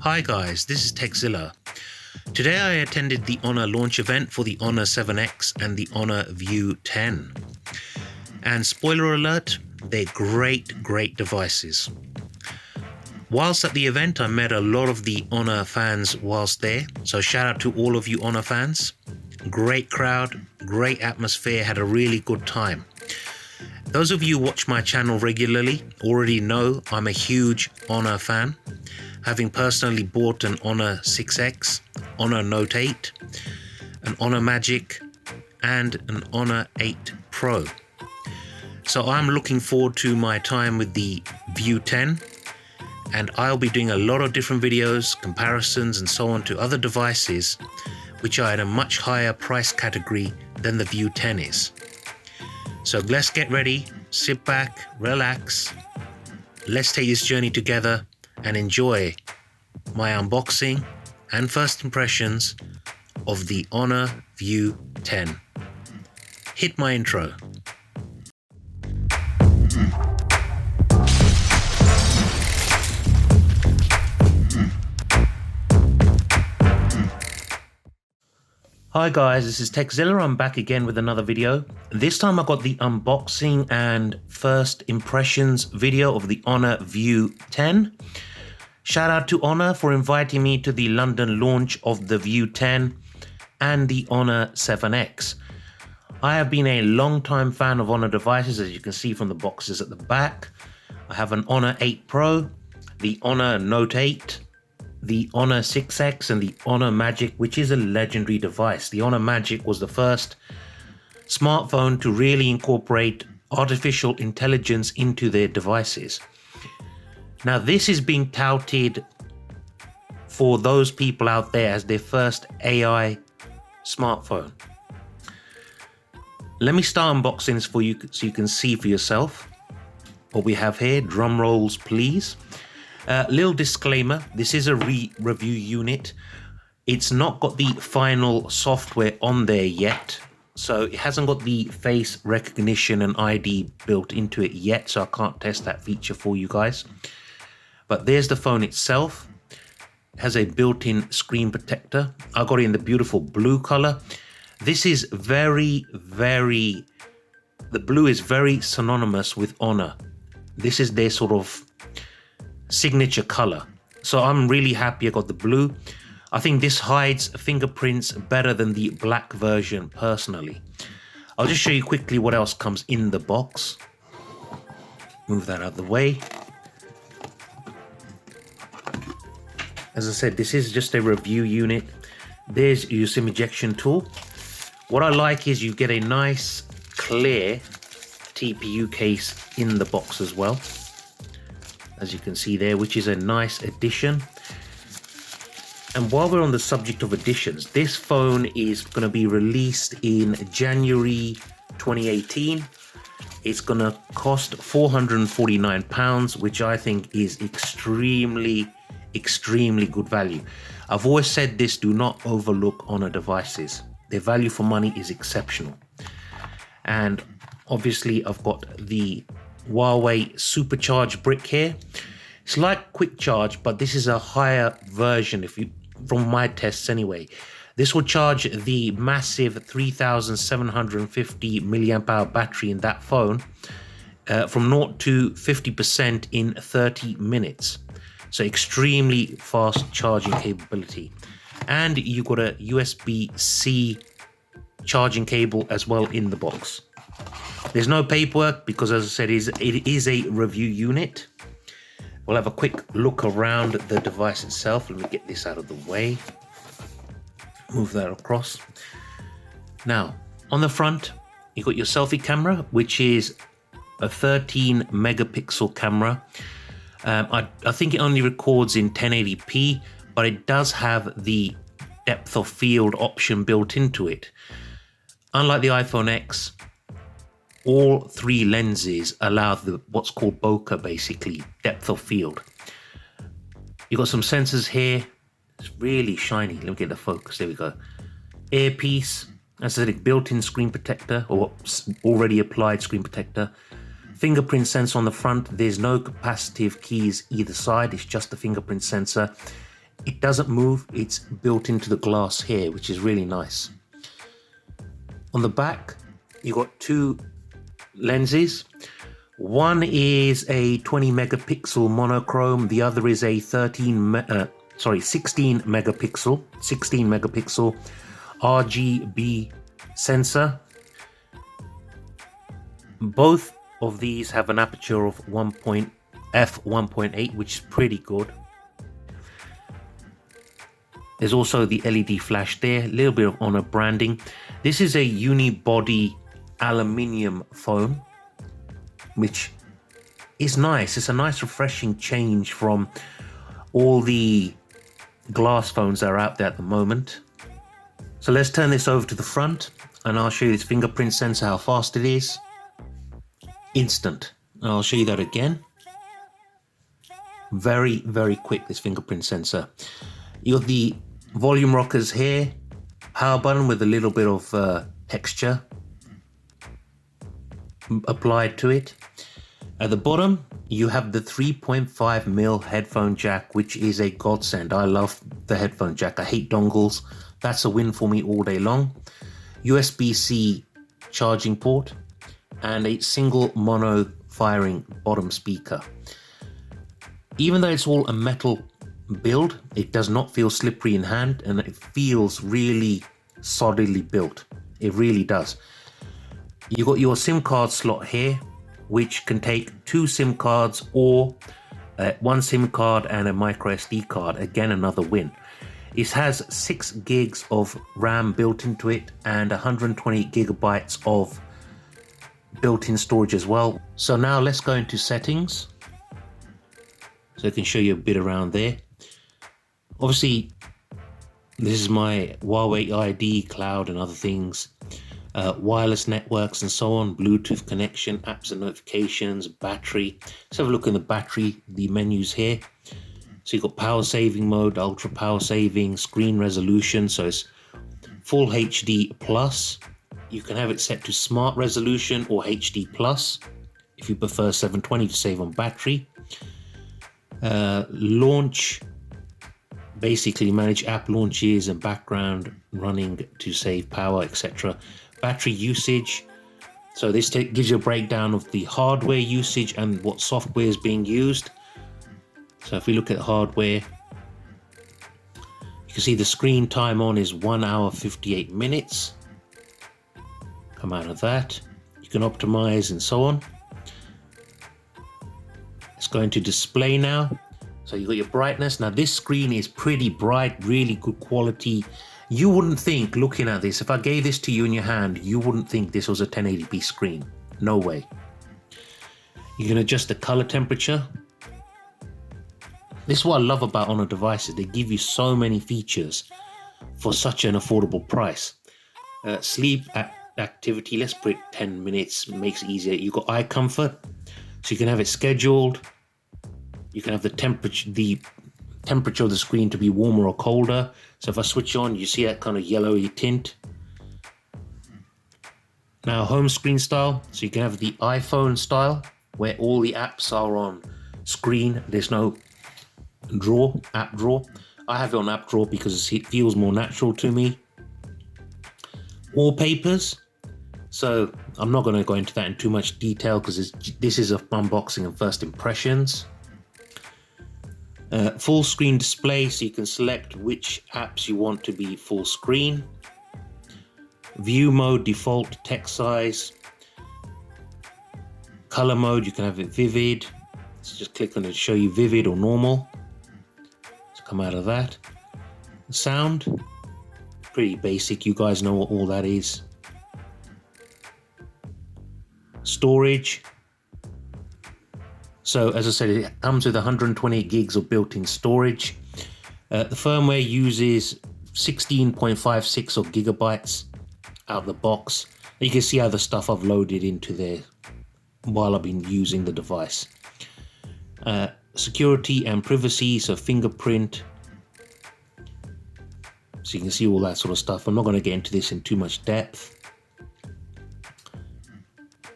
Hi guys, this is Zilla. Today I attended the Honor launch event for the Honor 7X and the Honor V10. And spoiler alert, they're great devices. Whilst at the event, I met a lot of the Honor fans whilst there. So shout out to all of you Honor fans. Great crowd, great atmosphere, had a really good time. Those of you who watch my channel regularly already know I'm a huge Honor fan, having personally bought an Honor 6X, Honor Note 8, an Honor Magic, and an Honor 8 Pro. So I'm looking forward to my time with the V10, and I'll be doing a lot of different videos, comparisons, and so on to other devices which are in a much higher price category than the V10 is. So let's get ready, sit back, relax, let's take this journey together and enjoy my unboxing and first impressions of the Honor V10. Hit my intro. Hi guys, this is Zilla. I'm back again with another video. This time I got the unboxing and first impressions video of the Honor V10. Shout out to Honor for inviting me to the London launch of the V10 and the Honor 7X. I have been a long-time fan of Honor devices, as you can see from the boxes at the back. I have an Honor 8 Pro, the Honor Note 8, the Honor 6X, and the Honor Magic, which is a legendary device. The Honor Magic was the first smartphone to really incorporate artificial intelligence into their devices. Now, this is being touted for those people out there as their first AI smartphone. Let me start unboxing this for you so you can see for yourself what we have here. Drum rolls, please. Little disclaimer, this is a review unit. It's not got the final software on there yet, so it hasn't got the face recognition and ID built into it yet, so I can't test that feature for you guys. But there's the phone itself. It has a built-in screen protector. I got it in the beautiful blue color. This is the blue is very synonymous with Honor. This is their sort of signature color. So I'm really happy I got the blue. I think this hides fingerprints better than the black version personally. I'll just show you quickly what else comes in the box. Move that out of the way. As I said, this is just a review unit. There's your SIM ejection tool. What I like is you get a nice clear TPU case in the box as well, as you can see there, which is a nice addition. And while we're on the subject of additions, this phone is going to be released in January 2018. It's going to cost £449, which I think is extremely good value. I've always said this: do not overlook Honor devices. Their value for money is exceptional. And obviously I've got the Huawei supercharged brick here. It's like quick charge, but this is a higher version, from my tests anyway. This will charge the massive 3750 milliamp hour battery in that phone from 0 to 50% in 30 minutes. So extremely fast charging capability. And you've got a USB-C charging cable as well in the box. There's no paperwork because, as I said, it is a review unit. We'll have a quick look around the device itself. Let me get this out of the way. Move that across. Now, on the front, you've got your selfie camera, which is a 13 megapixel camera. I think it only records in 1080p, but it does have the depth of field option built into it. Unlike the iPhone X, all three lenses allow what's called bokeh, basically depth of field. You've got some sensors here. It's really shiny. Let me get the focus. There we go. Earpiece. As I said, built-in screen protector, or already applied screen protector. Fingerprint sensor on the front. There's no capacitive keys either side. It's just the fingerprint sensor. it doesn't move, it's built into the glass here, which is really nice. On the back, you got two lenses. One is a 20 megapixel monochrome, the other is a 16 megapixel RGB sensor. Both of these have an aperture of f1.8, which is pretty good. There's also the LED flash there, a little bit of Honor branding. This is a unibody aluminium phone, which is nice. It's a nice refreshing change from all the glass phones that are out there at the moment. So let's turn this over to the front and I'll show you this fingerprint sensor, how fast it is. Instant. And I'll show you that again. Very, very quick, this fingerprint sensor. You got the volume rockers here, power button with a little bit of texture applied to it. At the bottom, you have the 3.5mm headphone jack, which is a godsend. I love the headphone jack. I hate dongles. That's a win for me all day long. USB-C charging port and a single mono firing bottom speaker. Even though it's all a metal build, it does not feel slippery in hand and it feels really solidly built. It really does. You got your SIM card slot here, which can take 2 SIM cards or 1 SIM card and a micro SD card. Again, another win. It has 6 gigs of RAM built into it and 128 gigabytes of built-in storage as well. So now let's go into settings. So I can show you a bit around there. Obviously, this is my Huawei ID, cloud and other things. Wireless networks and so on, Bluetooth connection, apps and notifications, battery. Let's have a look in the battery, the menus here. So you've got power saving mode, ultra power saving, screen resolution, so it's full HD plus. You can have it set to smart resolution or HD plus if you prefer 720 to save on battery. Launch, basically manage app launches and background running to save power, etc. Battery usage, so this gives you a breakdown of the hardware usage and what software is being used. So if we look at hardware, you can see the screen time on is 1 hour 58 minutes. Come out of that, you can optimize and so on. Let's go into display now. So you got your brightness. Now this screen is pretty bright, really good quality. You wouldn't think, looking at this, if I gave this to you in your hand, you wouldn't think this was a 1080p screen. No way. You can adjust the color temperature. This is what I love about Honor devices. They give you so many features for such an affordable price. Sleep activity, let's put it 10 minutes, makes it easier. You've got eye comfort, so you can have it scheduled. You can have the temperature of the screen to be warmer or colder. So if I switch on, you see that kind of yellowy tint. Now home screen style, so you can have the iPhone style where all the apps are on screen. There's no app drawer. I have it on app drawer because it feels more natural to me. Wallpapers, so I'm not going to go into that in too much detail because this is an unboxing and first impressions. Full screen display, so you can select which apps you want to be full screen. View mode, default text size. Color mode, you can have it vivid. So just click on it to show you vivid or normal. So come out of that. Sound, pretty basic. You guys know what all that is. Storage. So as I said, it comes with 128 gigs of built-in storage. The firmware uses 16.56 of gigabytes out the box. You can see other stuff I've loaded into there while I've been using the device. Security and privacy, so fingerprint. So you can see all that sort of stuff. I'm not going to get into this in too much depth.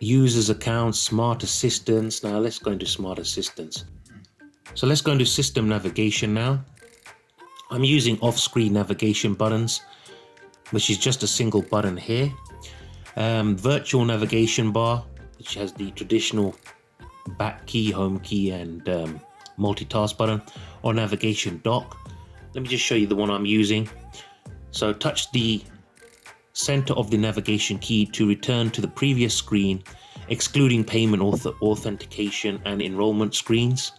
Users accounts, smart assistants. Now let's go into smart assistants. So let's go into system navigation now. I'm using off-screen navigation buttons, which is just a single button here. Virtual navigation bar, which has the traditional back key, home key, and multitask button, or navigation dock. Let me just show you the one I'm using. So touch the center of the navigation key to return to the previous screen, excluding payment authentication and enrollment screens.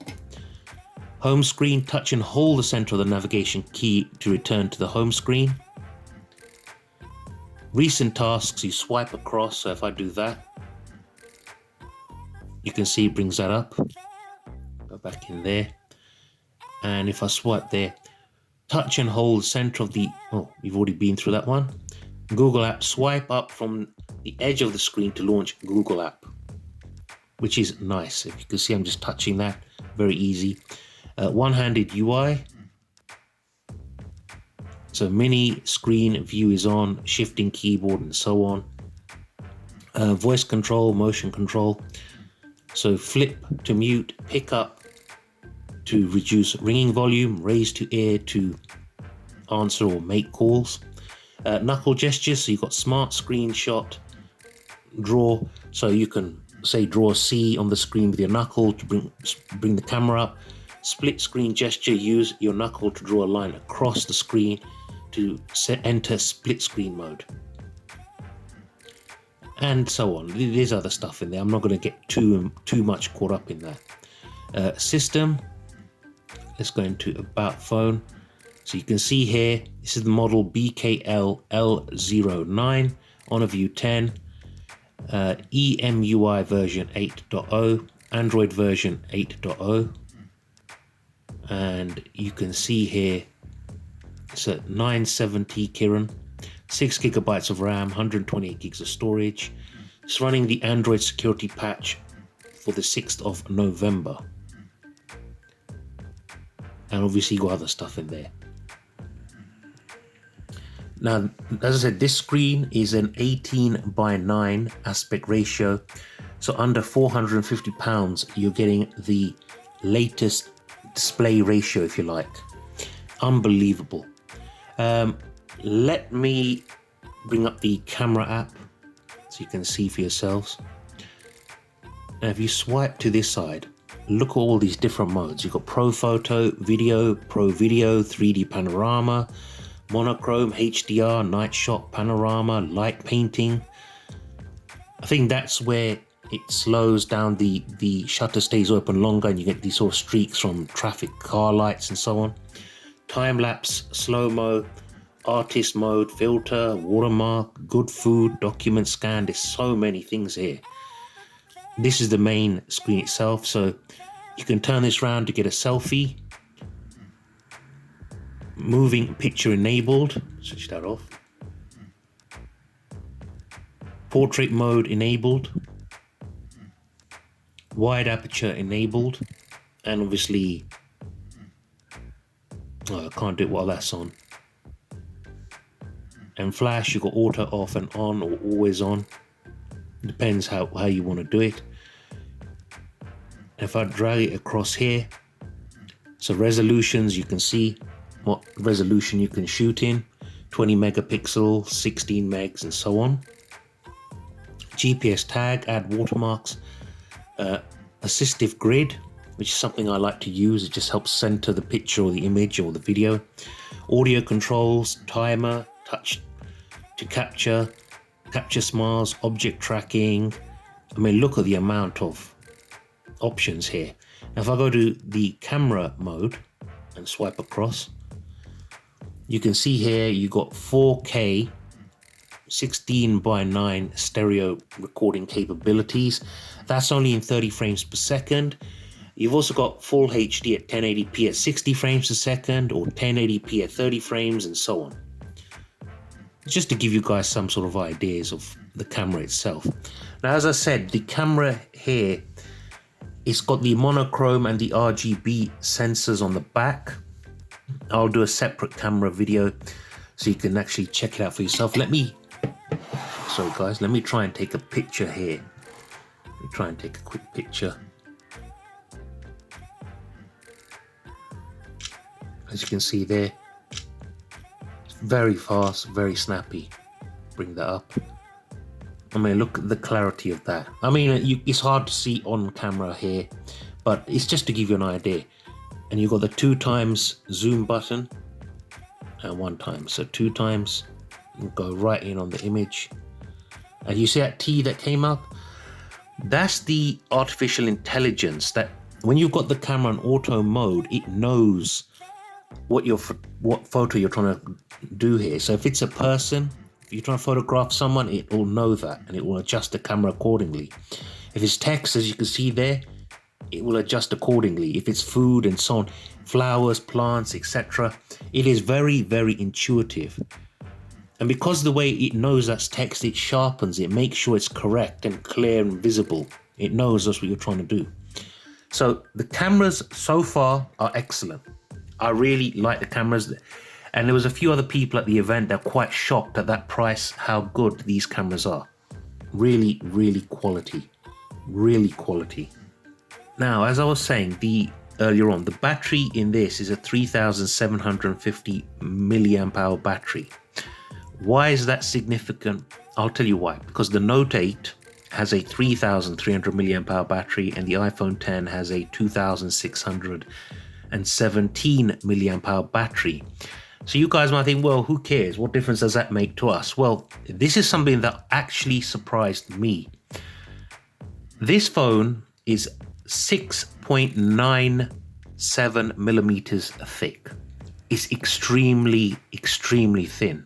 Home screen, touch and hold the center of the navigation key to return to the home screen. Recent tasks, you swipe across, so if I do that, you can see it brings that up. Go back in there. And if I swipe there, touch and hold center of the, oh, you've already been through that one. Google app, swipe up from the edge of the screen to launch Google app, which is nice. If you can see, I'm just touching that, very easy. One-handed UI. So mini screen view is on, shifting keyboard and so on. Voice control, motion control. So flip to mute, pick up to reduce ringing volume, raise to ear to answer or make calls. Knuckle gestures, so you've got smart screenshot, draw, so you can say draw a C on the screen with your knuckle to bring the camera up. Split screen gesture, use your knuckle to draw a line across the screen to enter split screen mode. And so on. There's other stuff in there. I'm not going to get too much caught up in that. System. Let's go into about phone. So you can see here, this is the model BKL-L09, Honor V10, EMUI version 8.0, Android version 8.0. And you can see here, it's a 970 Kirin, 6 gigabytes of RAM, 128 gigs of storage. It's running the Android security patch for the 6th of November. And obviously you got other stuff in there. Now, as I said, this screen is an 18:9 aspect ratio. So under £450, you're getting the latest display ratio, if you like. Unbelievable. Let me bring up the camera app so you can see for yourselves. Now, if you swipe to this side, look at all these different modes. You've got Pro Photo, Video, Pro Video, 3D Panorama, Monochrome, HDR, Night Shot, Panorama, Light Painting. I think that's where it slows down, the shutter stays open longer and you get these sort of streaks from traffic, car lights and so on. Time lapse, slow-mo, artist mode, filter, watermark, good food, document scan. There's so many things here. This is the main screen itself, so you can turn this around to get a selfie. Moving picture enabled, switch that off. Portrait mode enabled. Wide aperture enabled. And obviously, I can't do it while that's on. And flash, you've got auto off and on or always on. Depends how you want to do it. If I drag it across here, so resolutions, you can see what resolution you can shoot in, 20 megapixel, 16 megs and so on. GPS tag, add watermarks, assistive grid, which is something I like to use. It just helps center the picture or the image or the video. Audio controls, timer, touch to capture smiles, object tracking. I mean, look at the amount of options here. Now, if I go to the camera mode and swipe across, you can see here you got 4K 16:9 stereo recording capabilities. That's only in 30 frames per second. You've also got full HD at 1080p at 60 frames per second, or 1080p at 30 frames, and so on. Just to give you guys some sort of ideas of the camera itself. Now, as I said, the camera here, it's got the monochrome and the RGB sensors on the back. I'll do a separate camera video so you can actually check it out for yourself. Sorry guys, let me try and take a picture here. Let me try and take a quick picture. As you can see there, Very fast, very snappy. Bring that up. I mean, look at the clarity of that. I mean, it's hard to see on camera here, but it's just to give you an idea. And you've got the 2 times zoom button and 1 time. So 2 times, you go right in on the image. And you see that T that came up? That's the artificial intelligence that when you've got the camera in auto mode, it knows what photo you're trying to do here. So if it's a person, if you're trying to photograph someone, it will know that and it will adjust the camera accordingly. If it's text, as you can see there, it will adjust accordingly. If it's food and so on, flowers, plants, etc., it is very, very intuitive. And because of the way it knows that's text, it sharpens it, makes sure it's correct and clear and visible. It knows that's what you're trying to do. So the cameras so far are excellent. I really like the cameras. And there was a few other people at the event that are quite shocked at that price, how good these cameras are. Really, really quality. Really quality. Now, as I was saying earlier on, the battery in this is a 3750 milliamp hour battery. Why is that significant? I'll tell you why. Because the Note 8 has a 3300 milliamp hour battery and the iPhone 10 has a 2617 milliamp hour battery. So you guys might think, well, who cares? What difference does that make to us? Well, this is something that actually surprised me. This phone is 6.97 millimeters thick. It's extremely, extremely thin.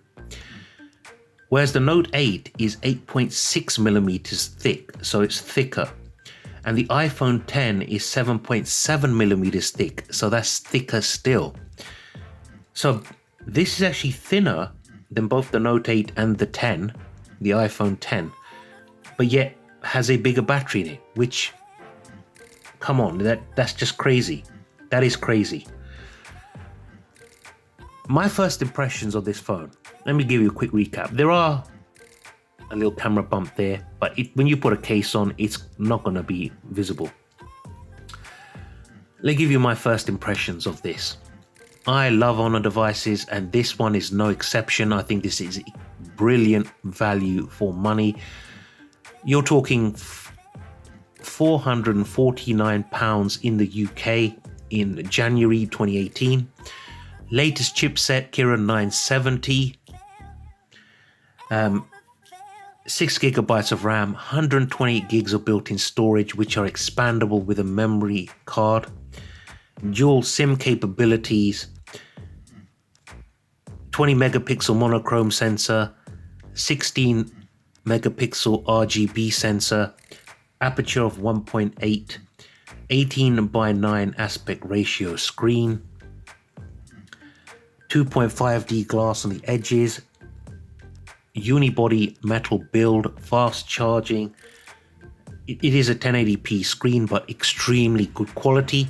Whereas the Note 8 is 8.6 millimeters thick, so it's thicker. And the iPhone 10 is 7.7 millimeters thick, so that's thicker still. So this is actually thinner than both the Note 8 and the 10, the iPhone 10, but yet has a bigger battery in it, which, come on, that's just crazy. That is crazy. My first impressions of this phone, let me give you a quick recap. There are a little camera bump there, but when you put a case on, it's not going to be visible. Let me give you my first impressions of this. I love Honor devices, and this one is no exception. I think this is brilliant value for money. You're talking £449 in the UK in January 2018. Latest chipset, Kirin 970. 6 gigabytes of RAM, 128 gigs of built-in storage, which are expandable with a memory card. Dual SIM capabilities. 20 megapixel monochrome sensor, 16 megapixel RGB sensor, aperture of 1.8, 18:9 aspect ratio screen, 2.5D glass on the edges, unibody metal build, fast charging. It is a 1080p screen, but extremely good quality.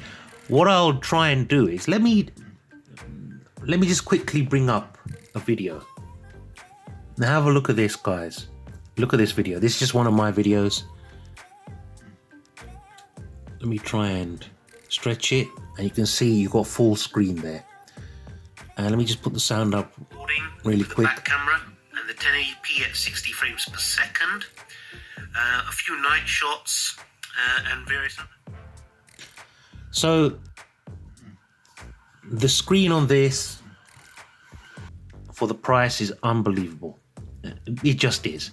What I'll try and do is let me just quickly bring up a video. Now have a look at this, guys. Look at this video. This is just one of my videos. Let me try and stretch it, and you can see you've got full screen there. And let me just put the sound up really quick. Back camera and the 1080p at 60 frames per second. A few night shots and various other. So the screen on this for the price is unbelievable. It just is.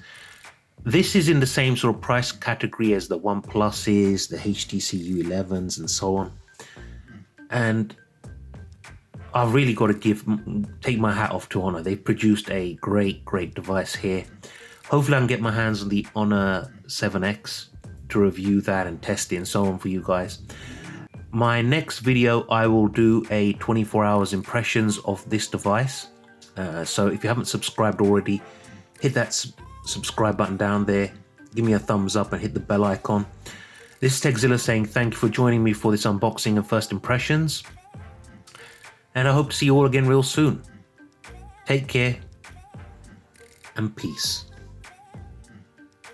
This is in the same sort of price category as the OnePluses, the HTC U11s, and so on. And I've really got to take my hat off to Honor. They've produced a great device here. Hopefully I can get my hands on the Honor 7X to review that and test it and so on for you guys. My next video, I will do a 24 hours impressions of this device. So if you haven't subscribed already, hit that subscribe button down there. Give me a thumbs up and hit the bell icon. This is Zilla saying thank you for joining me for this unboxing and first impressions. And I hope to see you all again real soon. Take care and peace.